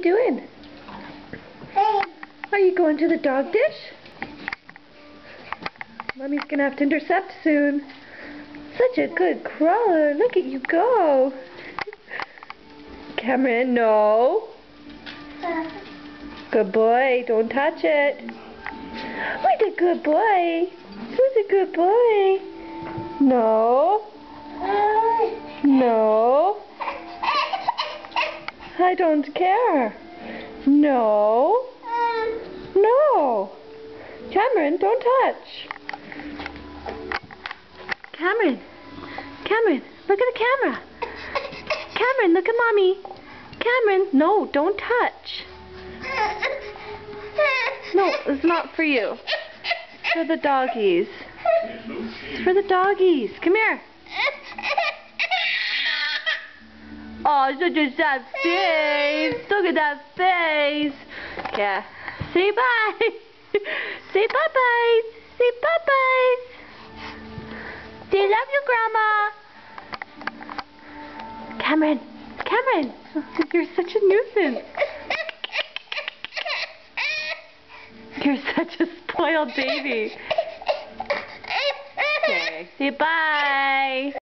you doing? Are you going to the dog dish? Mommy's gonna have to intercept soon. Such a good crawler. Look at you go. Cameron, no. Good boy. Don't touch it. Who's a good boy? Who's a good boy? No. No. I don't care. No. No. Cameron, don't touch. Cameron. Cameron, look at the camera. Cameron, look at Mommy. Cameron, no, don't touch. No, it's not for you. It's for the doggies. It's for the doggies. Come here. Oh, such a sad face. Look at that face. Yeah. Say bye. Say bye-bye. Say bye-bye. Say love you, Grandma. Cameron. Cameron. You're such a nuisance. You're such a spoiled baby. Okay. Say bye.